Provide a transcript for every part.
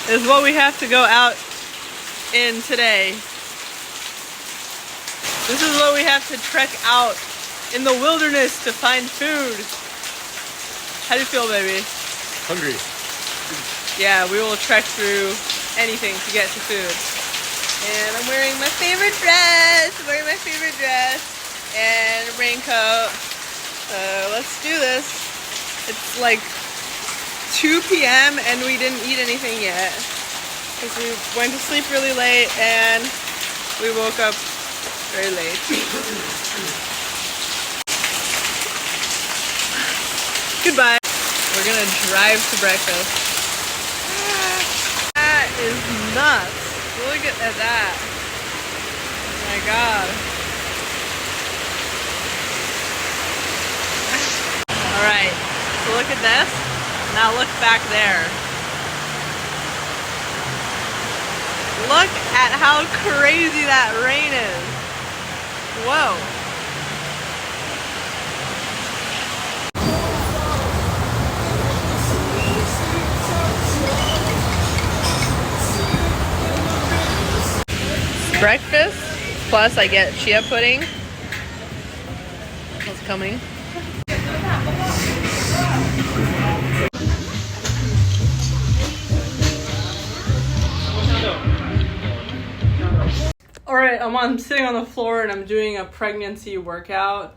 is what we have to go out in today. This is what we have to trek out in the wilderness to find food. How do you feel, baby? Hungry. Yeah, we will trek through anything to get to food. And I'm wearing my favorite dress. And a raincoat. Let's do this. It's like 2 p.m. and we didn't eat anything yet. Because we went to sleep really late and we woke up very late. Goodbye. We're gonna drive to breakfast. That is nuts. Look at that. Oh my god. Alright, so look at this. Now look back there. Look at how crazy that rain is. Whoa. Breakfast, plus I get chia pudding. What's coming? Alright, I'm sitting on the floor and I'm doing a pregnancy workout.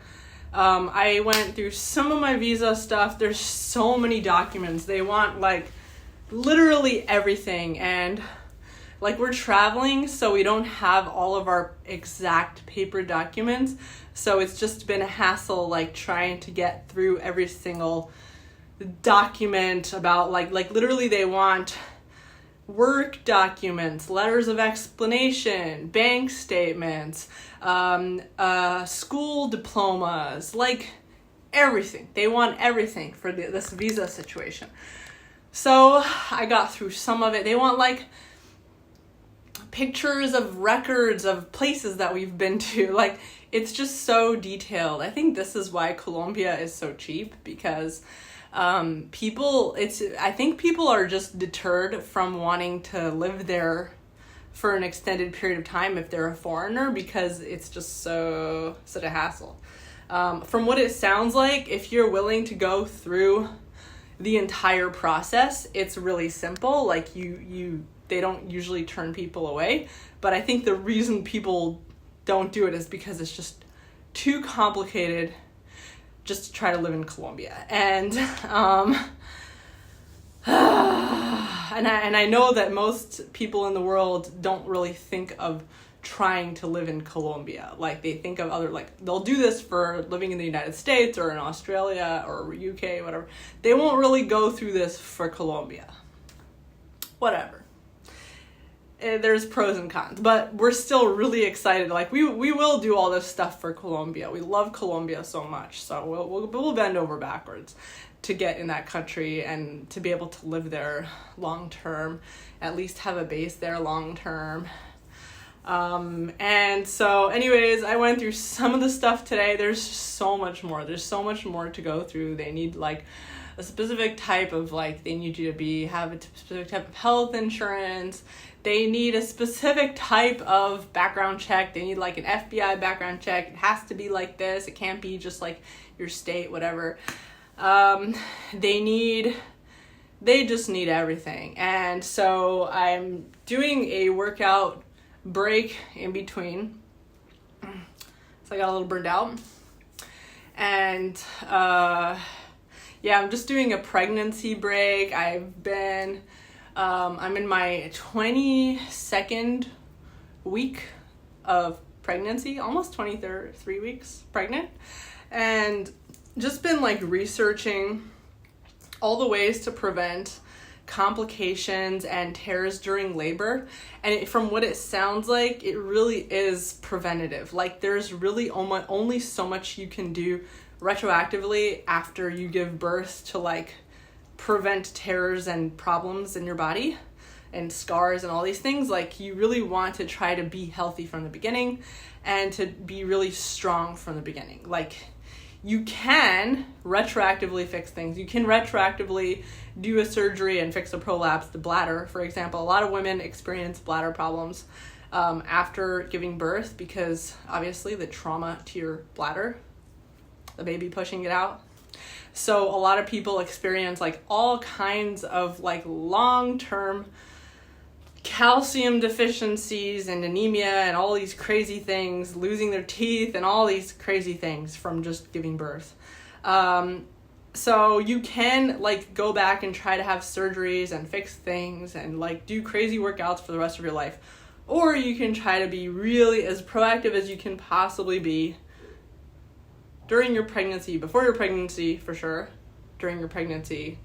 I went through some of my visa stuff. There's so many documents. They want like literally everything, and like we're traveling, so we don't have all of our exact paper documents. So it's just been a hassle like trying to get through every single document about like literally they want work documents, letters of explanation, bank statements, school diplomas, like everything. They want everything for this visa situation. So I got through some of it. They want like pictures of records of places that we've been to. Like, it's just so detailed. I think this is why Colombia is so cheap, because I think people are just deterred from wanting to live there for an extended period of time if they're a foreigner, because it's just such a hassle. From what it sounds like, if you're willing to go through the entire process, it's really simple. Like they don't usually turn people away, but I think the reason people don't do it is because it's just too complicated just to try to live in Colombia. And and I know that most people in the world don't really think of trying to live in Colombia. Like, they think of other, like, they'll do this for living in the United States or in Australia or UK, whatever. They won't really go through this for Colombia. Whatever. There's pros and cons, but we're still really excited. Like, we will do all this stuff for Colombia. We love Colombia so much, so we'll bend over backwards to get in that country and to be able to live there long term, at least have a base there long term. And so anyways, I went through some of the stuff today. There's so much more. There's so much more to go through. They need like a specific type of, like, they need you to have a specific type of health insurance. They need a specific type of background check. They need like an FBI background check. It has to be like this. It can't be just like your state, whatever. They just need everything. And so I'm doing a workout break in between. So I got a little burned out. And I'm just doing a pregnancy break. I'm in my 22nd week of pregnancy, almost 23 weeks pregnant, and just been like researching all the ways to prevent complications and tears during labor. And from what it sounds like, it really is preventative. Like, there's really only so much you can do retroactively after you give birth to like prevent tears and problems in your body and scars and all these things. Like, you really want to try to be healthy from the beginning and to be really strong from the beginning. Like, you can retroactively fix things. You can retroactively do a surgery and fix a prolapsed bladder. For example, a lot of women experience bladder problems after giving birth because obviously the trauma to your bladder, the baby pushing it out. So a lot of people experience like all kinds of like long-term calcium deficiencies and anemia and all these crazy things, losing their teeth and all these crazy things from just giving birth. So you can like go back and try to have surgeries and fix things and like do crazy workouts for the rest of your life. Or you can try to be really as proactive as you can possibly be during your pregnancy, before your pregnancy for sure, during your pregnancy,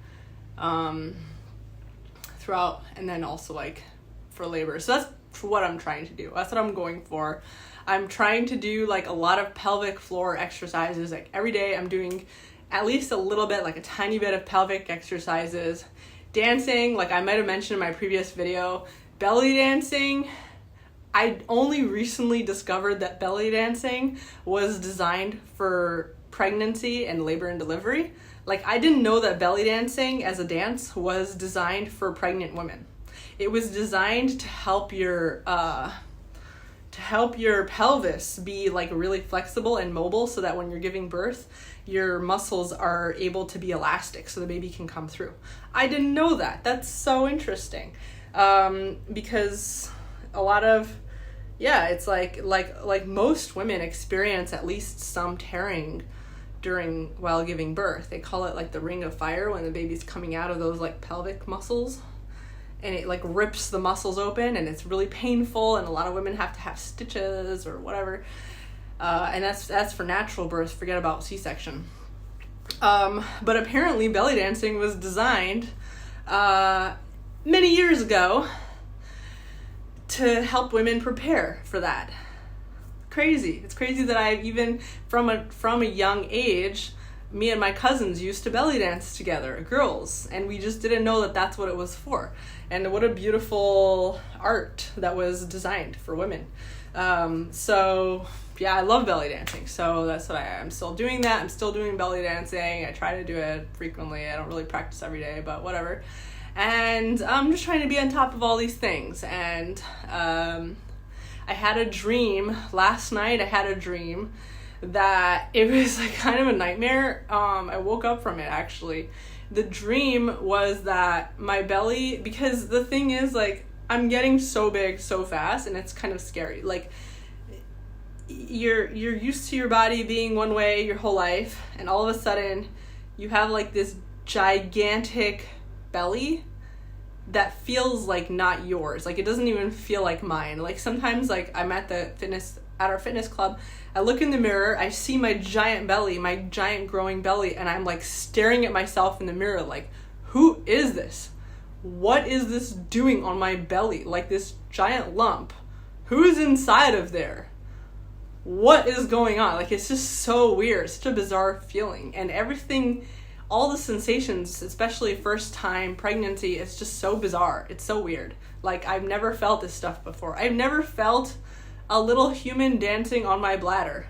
throughout, and then also like for labor. So that's what I'm trying to do. That's what I'm going for. I'm trying to do like a lot of pelvic floor exercises. Like every day I'm doing at least a little bit, like a tiny bit of pelvic exercises. Dancing, like I might have mentioned in my previous video, belly dancing. I only recently discovered that belly dancing was designed for pregnancy and labor and delivery. Like I didn't know that belly dancing as a dance was designed for pregnant women. It was designed to help your pelvis be like really flexible and mobile so that when you're giving birth, your muscles are able to be elastic so the baby can come through. I didn't know that. That's so interesting. Because a lot of, it's like most women experience at least some tearing while giving birth. They call it like the ring of fire when the baby's coming out of those like pelvic muscles, and it like rips the muscles open and it's really painful, and a lot of women have to have stitches or whatever. And that's for natural birth. Forget about C-section. But apparently belly dancing was designed many years ago to help women prepare for that. Crazy. It's crazy that I even from a young age, me and my cousins used to belly dance together, girls, and we just didn't know that that's what it was for. And what a beautiful art that was designed for women. So yeah, I love belly dancing. So that's what I'm still doing that. I'm still doing belly dancing. I try to do it frequently. I don't really practice every day, but whatever. And I'm just trying to be on top of all these things. And I had a dream last night. I had a dream that it was like kind of a nightmare. I woke up from it actually. The dream was that my belly, because the thing is like I'm getting so big so fast and it's kind of scary. Like you're used to your body being one way your whole life, and all of a sudden you have like this gigantic belly that feels like not yours. Like it doesn't even feel like mine. Like sometimes like I'm at our fitness club, I look in the mirror, I see my giant belly, my giant growing belly, and I'm like staring at myself in the mirror like, who is this? What is this doing on my belly? Like this giant lump. Who's inside of there? What is going on? Like it's just so weird, such a bizarre feeling. And everything, all the sensations, especially first time pregnancy, it's just so bizarre. It's so weird. Like I've never felt this stuff before. I've never felt a little human dancing on my bladder.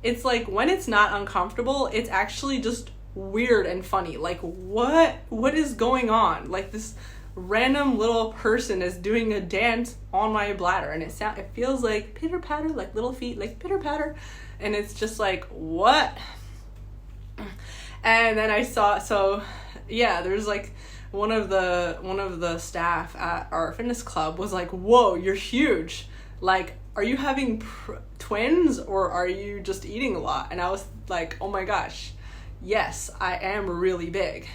It's like when it's not uncomfortable, it's actually just weird and funny. Like what is going on? Like this random little person is doing a dance on my bladder, and it feels like pitter patter, like little feet, like pitter patter, and it's just like what? And then I saw, there's like one of the staff at our fitness club was like, whoa, you're huge. Like, are you having twins or are you just eating a lot? And I was like, oh my gosh, yes, I am really big.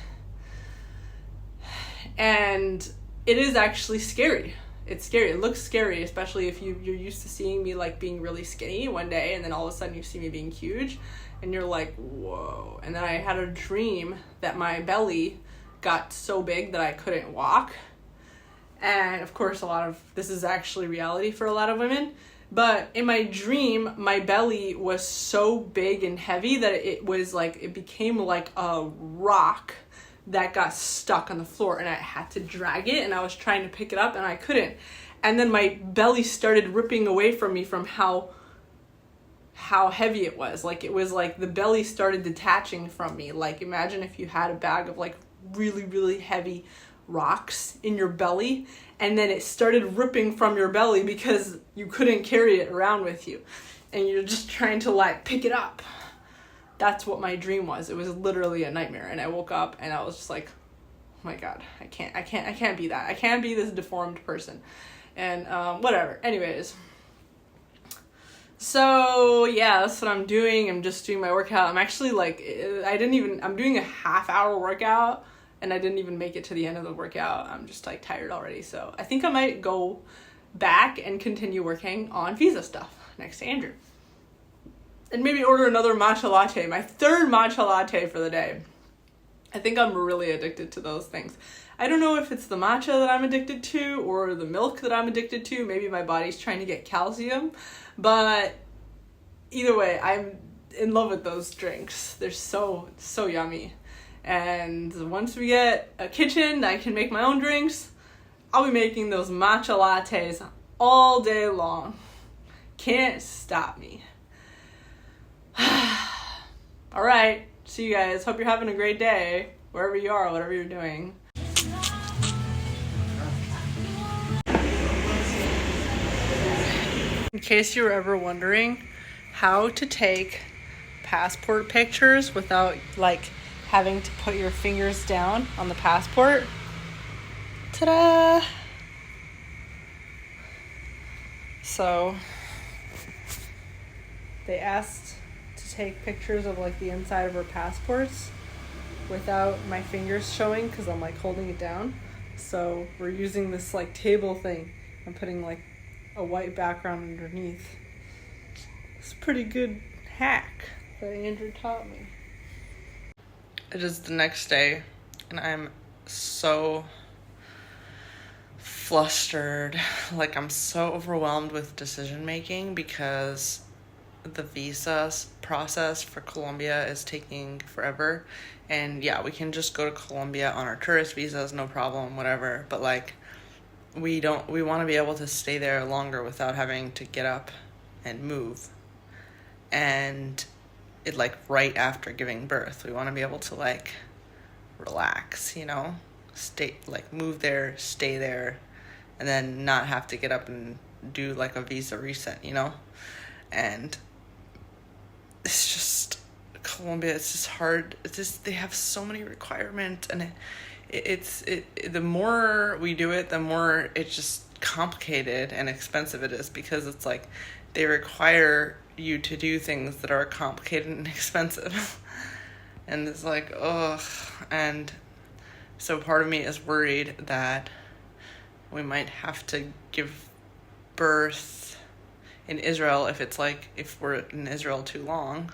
And it is actually scary. It's scary. It looks scary, especially if you're used to seeing me like being really skinny one day, and then all of a sudden you see me being huge, and you're like, whoa. And then I had a dream that my belly got so big that I couldn't walk. And of course, this is actually reality for a lot of women. But in my dream, my belly was so big and heavy that it became like a rock that got stuck on the floor, and I had to drag it, and I was trying to pick it up and I couldn't. And then my belly started ripping away from me from how how heavy it was. Like, it was like the belly started detaching from me. Like, imagine if you had a bag of like really, really heavy rocks in your belly, and then it started ripping from your belly because you couldn't carry it around with you, and you're just trying to like pick it up. That's what my dream was. It was literally a nightmare, and I woke up and I was just like, oh my God, I can't be that. I can't be this deformed person. And whatever. Anyways, so yeah, that's what I'm doing. I'm just doing my workout. I'm actually like, I'm doing a half-hour workout, and I didn't even make it to the end of the workout. I'm just like tired already. So I think I might go back and continue working on visa stuff next to Andrew. And maybe order another matcha latte, my third matcha latte for the day. I think I'm really addicted to those things. I don't know if it's the matcha that I'm addicted to or the milk that I'm addicted to. Maybe my body's trying to get calcium. But either way, I'm in love with those drinks. They're so yummy. And once we get a kitchen that I can make my own drinks, I'll be making those matcha lattes all day long. Can't stop me. All right. See you guys. Hope you're having a great day, wherever you are, whatever you're doing. In case you were ever wondering how to take passport pictures without like having to put your fingers down on the passport, ta-da! So they asked to take pictures of like the inside of our passports without my fingers showing because I'm like holding it down. So we're using this like table thing. I'm putting like a white background underneath. It's a pretty good hack that Andrew taught me. It is the next day and I'm so flustered. Like, I'm so overwhelmed with decision making because the visa process for Colombia is taking forever. And yeah, we can just go to Colombia on our tourist visas, no problem, whatever. But like, we want to be able to stay there longer without having to get up and move. And it like right after giving birth, we want to be able to like relax, you know, move there, stay there, and then not have to get up and do like a visa reset, you know? And it's just, Colombia, it's just hard. It's just, they have so many requirements, and it's the more we do it, the more it's just complicated and expensive it is, because it's like they require you to do things that are complicated and expensive. And it's like, ugh. And so part of me is worried that we might have to give birth in Israel if we're in Israel too long.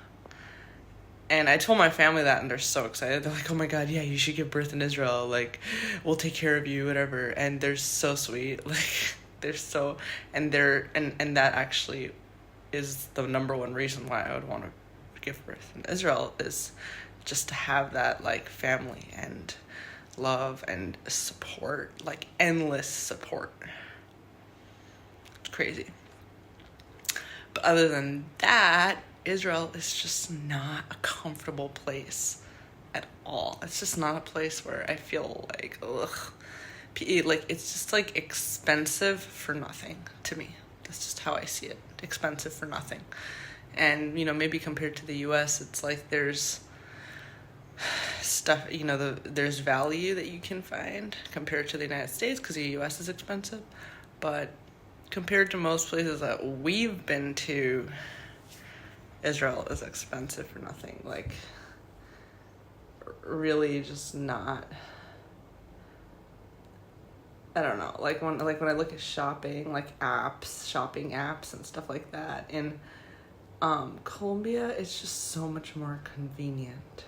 And I told my family that, and they're so excited. They're like, oh my God, yeah, you should give birth in Israel. Like, we'll take care of you, whatever. And they're so sweet. Like, they're so, and that actually is the number one reason why I would want to give birth in Israel, is just to have that like family and love and support, like endless support. It's crazy. But other than that, Israel is just not a comfortable place at all. It's just not a place where I feel like, ugh. Like, it's just like expensive for nothing to me. That's just how I see it. Expensive for nothing. And, you know, maybe compared to the US, it's like there's stuff, you know, there's value that you can find compared to the United States, because the US is expensive. But compared to most places that we've been to, Israel is expensive for nothing. Like, really just not. I don't know. Like when I look at shopping, like shopping apps and stuff like that in Colombia, it's just so much more convenient.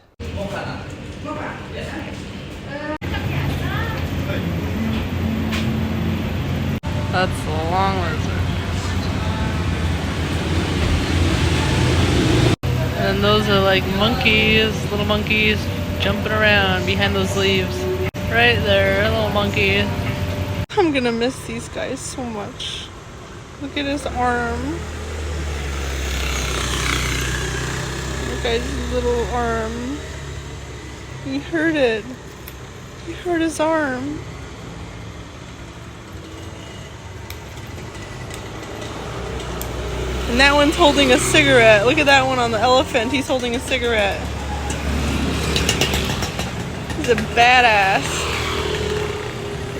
That's the long lizard. And those are like monkeys, little monkeys jumping around behind those leaves. Right there, little monkey. I'm gonna miss these guys so much. Look at his arm. guy's little arm. He hurt it. He hurt his arm. And that one's holding a cigarette. Look at that one on the elephant. He's holding a cigarette. He's a badass.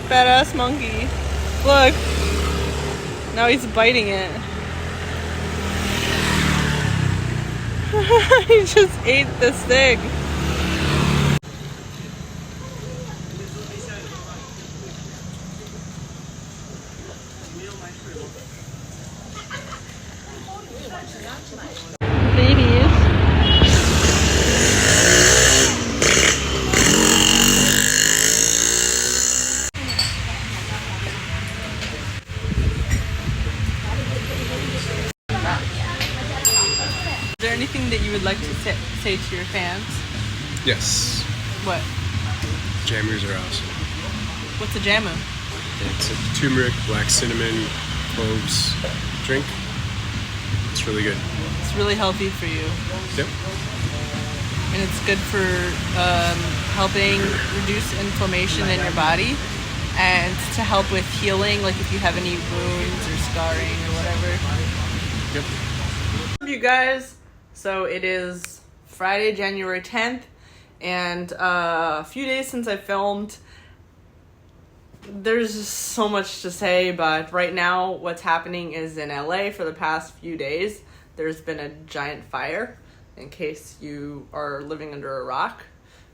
Badass monkey. Look. Now he's biting it. He just ate the stick. Babies. Is there anything that you would like to say to your fans? Yes. What? Jammers are awesome. What's a jamu? It's a turmeric, black cinnamon, cloves drink. It's really good. It's really healthy for you. Yep. And it's good for helping reduce inflammation in your body and to help with healing, like if you have any wounds or scarring or whatever. Yep. You guys, so it is Friday, January 10th, and a few days since I filmed. There's just so much to say, but right now what's happening is in LA for the past few days, there's been a giant fire, in case you are living under a rock.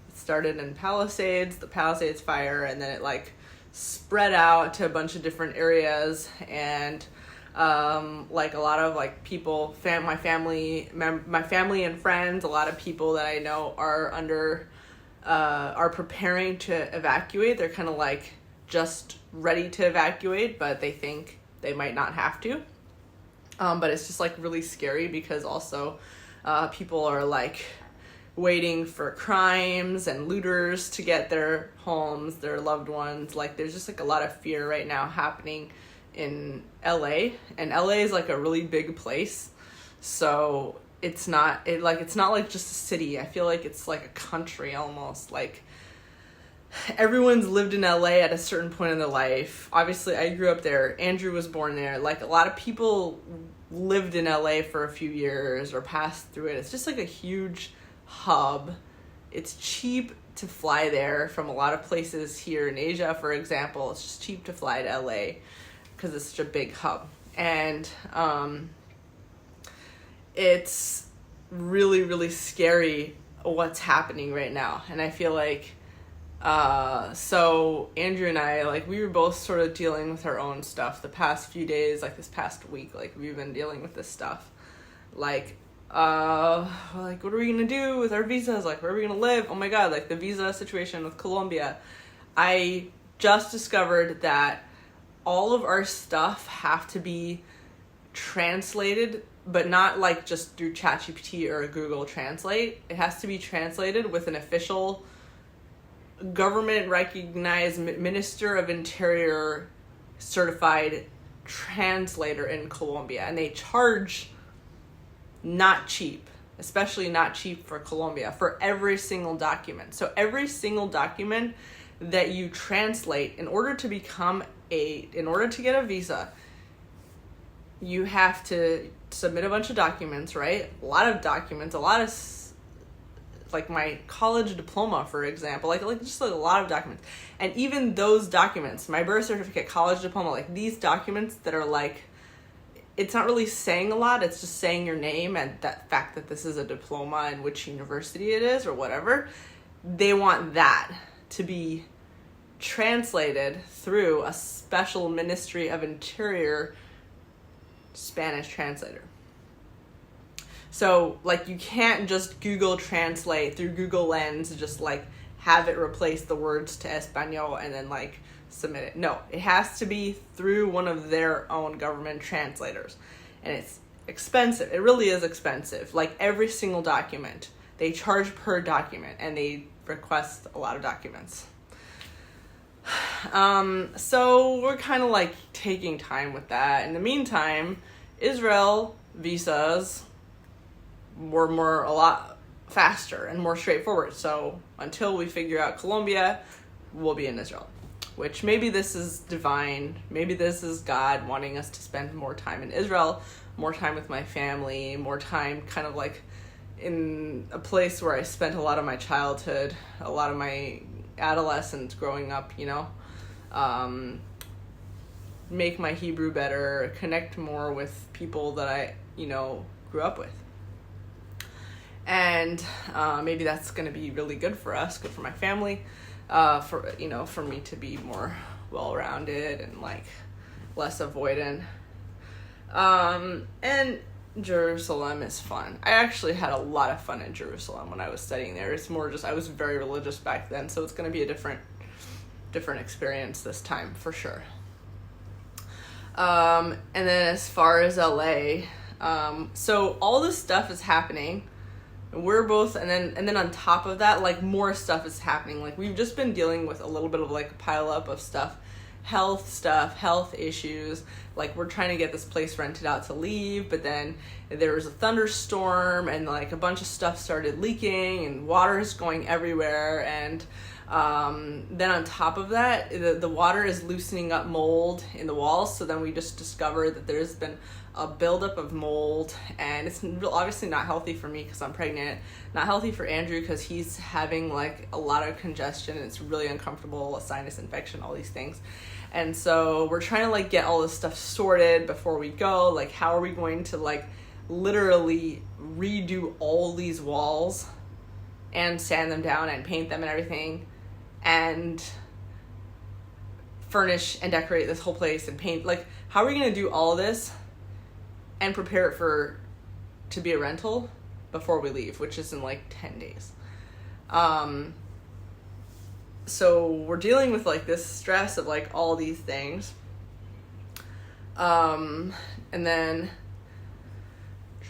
It started in Palisades, the Palisades fire, and then it like spread out to a bunch of different areas, and like a lot of like people, my family and friends, a lot of people that I know are preparing to evacuate. They're kind of like just ready to evacuate, but they think they might not have to. But it's just like really scary because also people are like waiting for crimes and looters to get their homes, their loved ones. Like there's just like a lot of fear right now happening in LA, and LA is like a really big place, so it's not like just a city. I feel like it's like a country almost. Like everyone's lived in LA at a certain point in their life. Obviously I grew up there, Andrew was born there. Like a lot of people lived in LA for a few years or passed through it. It's just like a huge hub. It's cheap to fly there from a lot of places here in Asia, for example. It's just cheap to fly to LA because it's such a big hub. And it's really, really scary what's happening right now. And I feel like, so Andrew and I, like, we were both sort of dealing with our own stuff the past few days, like this past week. Like, we've been dealing with this stuff. Like, what are we gonna do with our visas? Like, where are we gonna live? Oh my God, like the visa situation with Colombia. I just discovered that all of our stuff have to be translated, but not like just through ChatGPT or Google Translate. It has to be translated with an official government recognized Minister of Interior certified translator in Colombia. And they charge not cheap, especially not cheap for Colombia, for every single document. So every single document that you translate in order to get a visa, you have to submit a bunch of documents, right? A lot of documents, like my college diploma, for example, like just like a lot of documents. And even those documents, my birth certificate, college diploma, like these documents that are like, it's not really saying a lot, it's just saying your name and that fact that this is a diploma and which university it is or whatever. They want that to be translated through a special Ministry of Interior Spanish translator. So, like, you can't just Google Translate through Google Lens, just, like, have it replace the words to Espanol and then, like, submit it. No, it has to be through one of their own government translators. And it's expensive. It really is expensive. Like, every single document. They charge per document, and they request a lot of documents. So we're kind of, like, taking time with that. In the meantime, Israel visas were faster and more straightforward. So until we figure out Colombia, we'll be in Israel. Which maybe this is divine. Maybe this is God wanting us to spend more time in Israel, more time with my family, more time kind of like in a place where I spent a lot of my childhood, a lot of my adolescence growing up, you know. Make my Hebrew better, connect more with people that I, you know, grew up with. And maybe that's going to be really good for us, good for my family, for, you know, for me to be more well-rounded and like less avoidant. And Jerusalem is fun. I actually had a lot of fun in Jerusalem when I was studying there. It's more just, I was very religious back then, so it's going to be a different experience this time for sure. And then as far as LA, so all this stuff is happening. We're both, and then on top of that, like more stuff is happening. Like we've just been dealing with a little bit of like a pile up of stuff, health issues. Like we're trying to get this place rented out to leave, but then there was a thunderstorm and like a bunch of stuff started leaking and water is going everywhere. And then on top of that, the water is loosening up mold in the walls. So then we just discovered that there's been a buildup of mold, and it's obviously not healthy for me because I'm pregnant, not healthy for Andrew because he's having like a lot of congestion and it's really uncomfortable, a sinus infection, all these things. And so we're trying to like get all this stuff sorted before we go. Like how are we going to like literally redo all these walls and sand them down and paint them and everything and furnish and decorate this whole place and paint? Like how are we going to do all of this and prepare it to be a rental before we leave, which is in like 10 days. So we're dealing with like this stress of like all these things. And then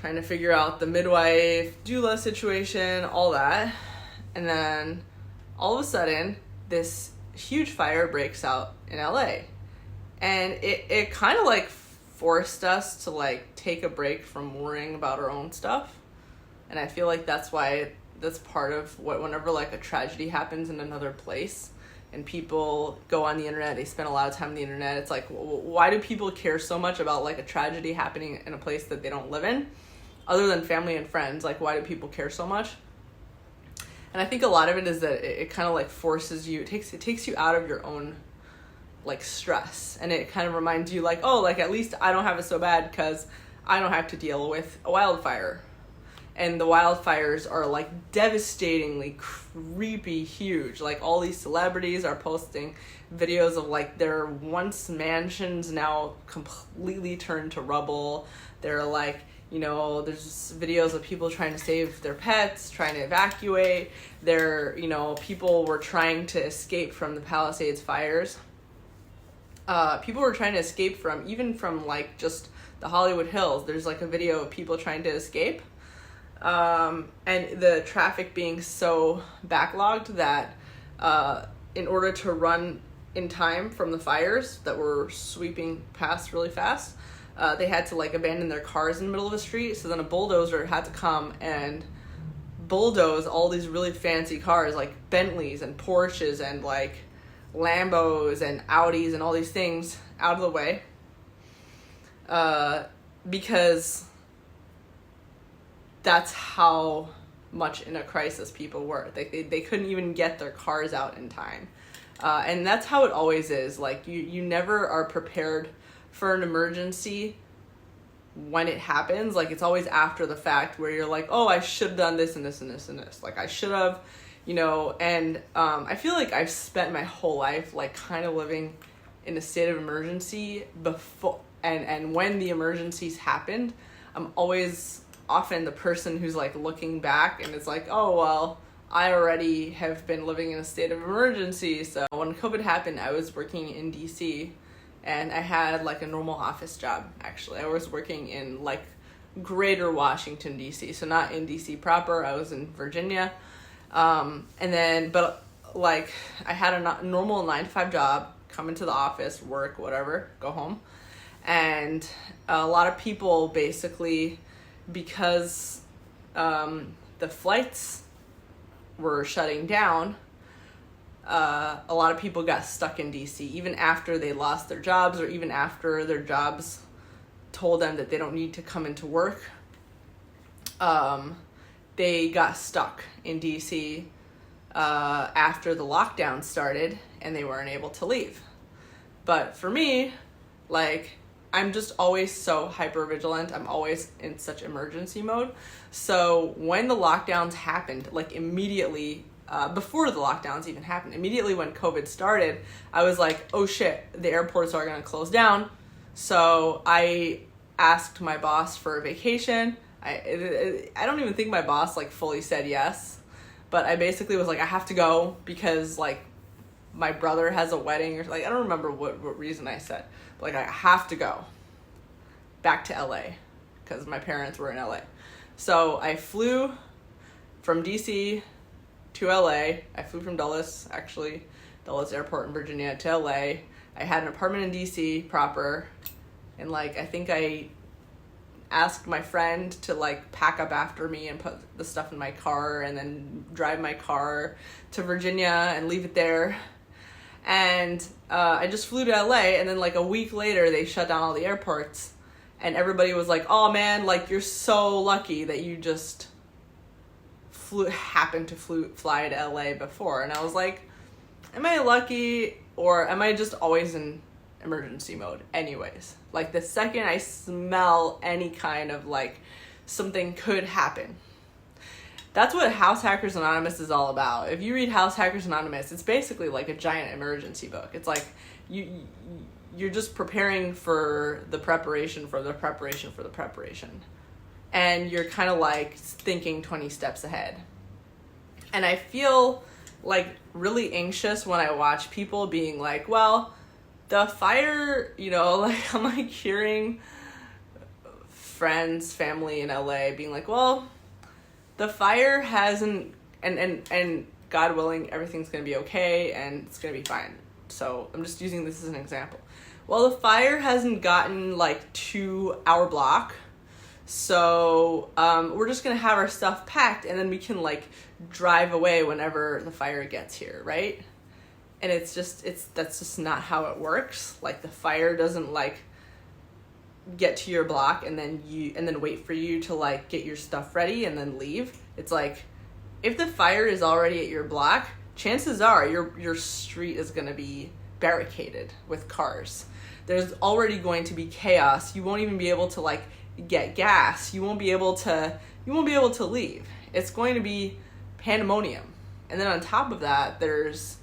trying to figure out the midwife, doula situation, all that. And then all of a sudden this huge fire breaks out in LA. And it kind of like forced us to like take a break from worrying about our own stuff. And I feel like that's part of what, whenever like a tragedy happens in another place and people go on the internet, they spend a lot of time on the internet, it's like, why do people care so much about like a tragedy happening in a place that they don't live in, other than family and friends? Like why do people care so much? And I think a lot of it is that it kind of like forces you, it takes you out of your own like stress, and it kind of reminds you like, oh, like at least I don't have it so bad because I don't have to deal with a wildfire. And the wildfires are like devastatingly creepy huge. Like all these celebrities are posting videos of like their once mansions now completely turned to rubble. They're like, you know, there's videos of people trying to save their pets, trying to evacuate. People were trying to escape from the Palisades fires. People were trying to escape from like just the Hollywood Hills. There's like a video of people trying to escape. And the traffic being so backlogged that in order to run in time from the fires that were sweeping past really fast, they had to like abandon their cars in the middle of the street. So then a bulldozer had to come and bulldoze all these really fancy cars like Bentleys and Porsches and like Lambos and Audis and all these things out of the way, because that's how much in a crisis people were. They couldn't even get their cars out in time. And that's how it always is. Like you never are prepared for an emergency when it happens. Like it's always after the fact where you're like, oh, I should have done this and this and this and this. Like I should have, and I feel like I've spent my whole life like kind of living in a state of emergency before, and when the emergencies happened, I'm always often the person who's like looking back and it's like, oh, well, I already have been living in a state of emergency. So when COVID happened, I was working in DC and I had like a normal office job. Actually, I was working in like greater Washington, DC. So not in DC proper, I was in Virginia. But like I had a normal 9-to-5 job, come into the office, work, whatever, go home. And a lot of people basically, because the flights were shutting down, a lot of people got stuck in DC, even after they lost their jobs, or even after their jobs told them that they don't need to come into work. They got stuck in DC after the lockdown started, and they weren't able to leave. But for me, like, I'm just always so hyper vigilant. I'm always in such emergency mode. So when the lockdowns happened, like immediately, before the lockdowns even happened, immediately when COVID started, I was like, oh shit, the airports are going to close down. So I asked my boss for a vacation. I don't even think my boss like fully said yes, but I basically was like, I have to go because like my brother has a wedding, or like, I don't remember what reason I said, but like, I have to go back to LA because my parents were in LA. So I flew from DC to LA. I flew from Dulles Airport in Virginia to LA. I had an apartment in DC proper, and like, I think I asked my friend to like pack up after me and put the stuff in my car and then drive my car to Virginia and leave it there. And I just flew to LA, and then like a week later they shut down all the airports, and everybody was like, oh man, like you're so lucky that you just happened to fly to LA before. And I was like, am I lucky, or am I just always in emergency mode anyways? Like the second I smell any kind of like something could happen. That's what House Hackers Anonymous is all about. If you read House Hackers Anonymous, it's basically like a giant emergency book. It's like you're just preparing for the preparation for the preparation for the preparation. And you're kind of like thinking 20 steps ahead. And I feel like really anxious when I watch people being like, well, the fire, you know, like I'm like hearing friends, family in LA being like, well, the fire hasn't, and God willing, everything's going to be okay and it's going to be fine. So I'm just using this as an example. Well, the fire hasn't gotten like to our block. So we're just going to have our stuff packed, and then we can like drive away whenever the fire gets here, right? And that's just not how it works. Like the fire doesn't like get to your block and then wait for you to like get your stuff ready and then leave. It's like, if the fire is already at your block, chances are your street is going to be barricaded with cars. There's already going to be chaos. You won't even be able to like get gas. You won't be able to leave. It's going to be pandemonium. And then on top of that, there's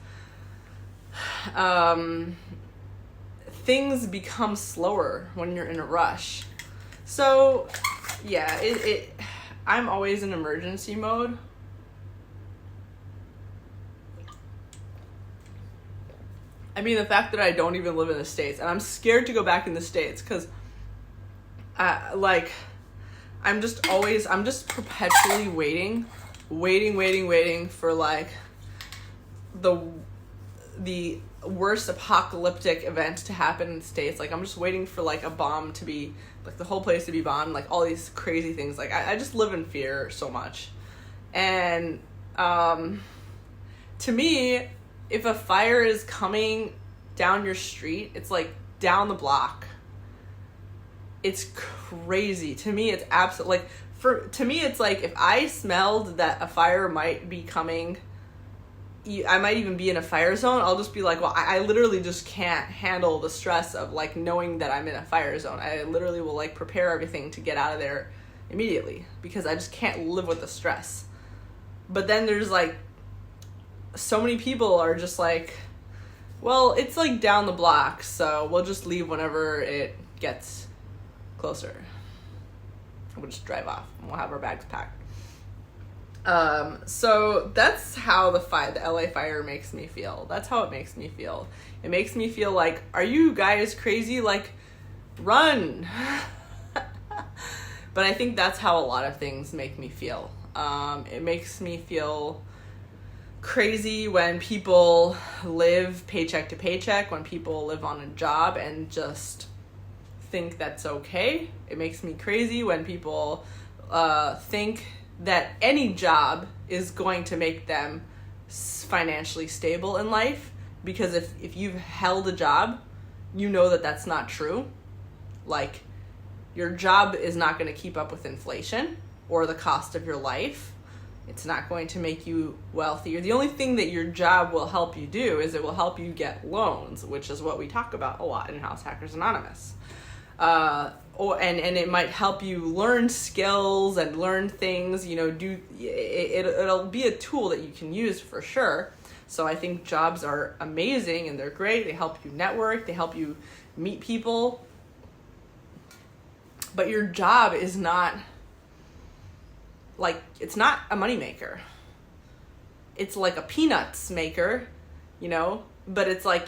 things become slower when you're in a rush. So yeah, I'm always in emergency mode. I mean, the fact that I don't even live in the States, and I'm scared to go back in the States because I'm just perpetually waiting for like the worst apocalyptic event to happen in the States. Like, I'm just waiting for like a bomb to be, like the whole place to be bombed, like all these crazy things. Like I just live in fear so much. And to me, if a fire is coming down your street, it's like down the block. It's crazy. To me, it's absolutely like, to me, it's like if I smelled that a fire might be coming, I might even be in a fire zone, I'll just be like, well, I literally just can't handle the stress of like knowing that I'm in a fire zone. I literally will like prepare everything to get out of there immediately because I just can't live with the stress. But then there's like, so many people are just like, well, it's like down the block, so we'll just leave whenever it gets closer. We'll just drive off and we'll have our bags packed. So that's how the LA fire makes me feel. That's how it makes me feel. It makes me feel like, are you guys crazy? Like, run. But I think that's how a lot of things make me feel. It makes me feel crazy when people live paycheck to paycheck, when people live on a job and just think that's okay. It makes me crazy when people think that any job is going to make them financially stable in life, because if you've held a job, you know that that's not true. Like, your job is not going to keep up with inflation or the cost of your life. It's not going to make you wealthier. The only thing that your job will help you do is it will help you get loans, which is what we talk about a lot in House Hackers Anonymous. And it might help you learn skills and learn things, it'll be a tool that you can use for sure. So I think jobs are amazing and they're great. They help you network, they help you meet people. But your job is not, it's not a moneymaker. It's like a peanuts maker, but it's like,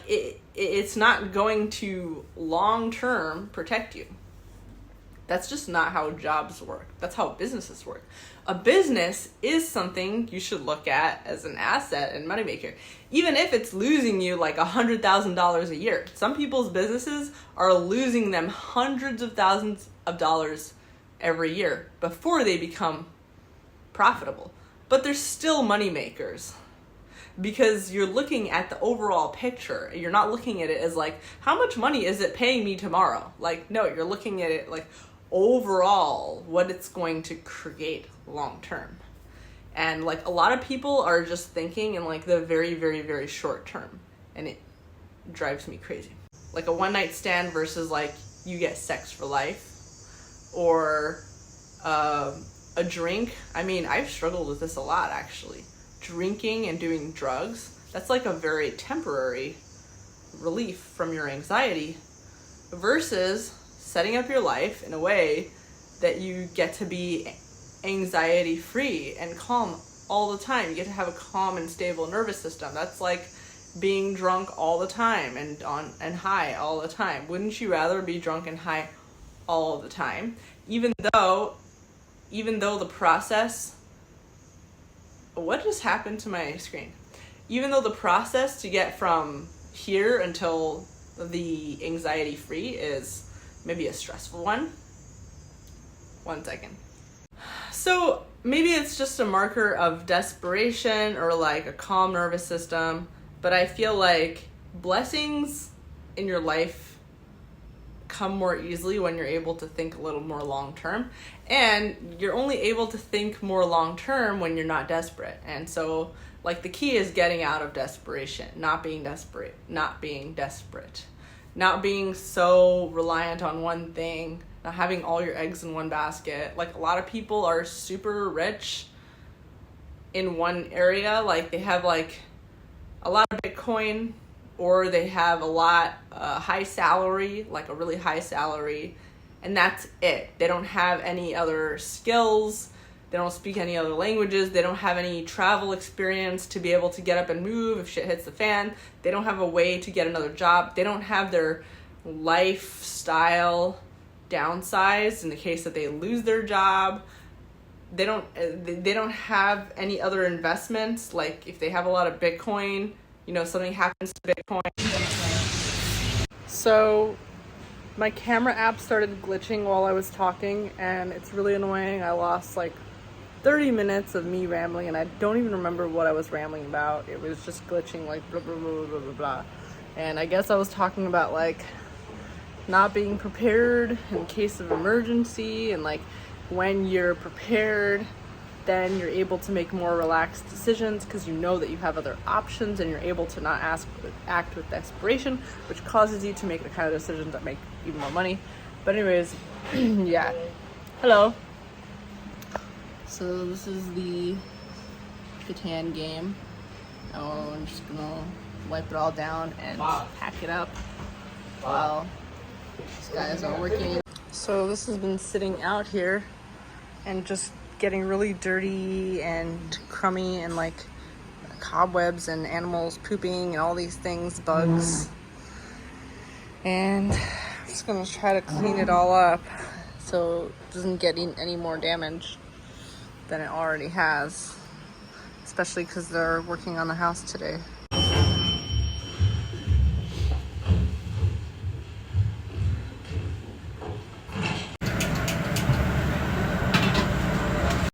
it's not going to long-term protect you. That's just not how jobs work. That's how businesses work. A business is something you should look at as an asset and moneymaker, even if it's losing you like $100,000 a year. Some people's businesses are losing them hundreds of thousands of dollars every year before they become profitable. But they're still moneymakers, because you're looking at the overall picture. You're not looking at it as like, how much money is it paying me tomorrow? Like, no, you're looking at it like overall, what it's going to create long term. And like, a lot of people are just thinking in like the very, very, very short term, and it drives me crazy. Like a one night stand versus like you get sex for life, or a drink. I mean, I've struggled with this a lot, actually. Drinking and doing drugs, that's like a very temporary relief from your anxiety, versus setting up your life in a way that you get to be anxiety free and calm all the time. You get to have a calm and stable nervous system. That's like being drunk all the time and high all the time. Wouldn't you rather be drunk and high all the time? Even though the process, what just happened to my screen? Even though the process to get from here until the anxiety free is maybe a stressful one. 1 second. So maybe it's just a marker of desperation or like a calm nervous system, but I feel like blessings in your life come more easily when you're able to think a little more long term, and you're only able to think more long term when you're not desperate. And so like the key is getting out of desperation, not being so reliant on one thing, not having all your eggs in one basket. Like, a lot of people are super rich in one area. Like, they have like a lot of Bitcoin, or they have a lot high salary, like a really high salary, and that's it. They don't have any other skills. They don't speak any other languages. They don't have any travel experience to be able to get up and move if shit hits the fan. They don't have a way to get another job. They don't have their lifestyle downsized in the case that they lose their job. They don't have any other investments. Like, if they have a lot of Bitcoin, something happens to Bitcoin. So my camera app started glitching while I was talking, and it's really annoying. I lost like 30 minutes of me rambling, and I don't even remember what I was rambling about. It was just glitching, like blah, blah, blah, blah, blah, blah. And I guess I was talking about like not being prepared in case of emergency, and like when you're prepared, then you're able to make more relaxed decisions because you know that you have other options, and you're able to not act with desperation, which causes you to make the kind of decisions that make even more money. But anyways, yeah. Hello. So this is the Catan game. Oh, I'm just gonna wipe it all down and pack it up while these guys are working. So this has been sitting out here and just getting really dirty and crummy, and like cobwebs and animals pooping and all these things, bugs. And I'm just gonna try to clean it all up so it doesn't get any more damage than it already has, especially because they're working on the house today.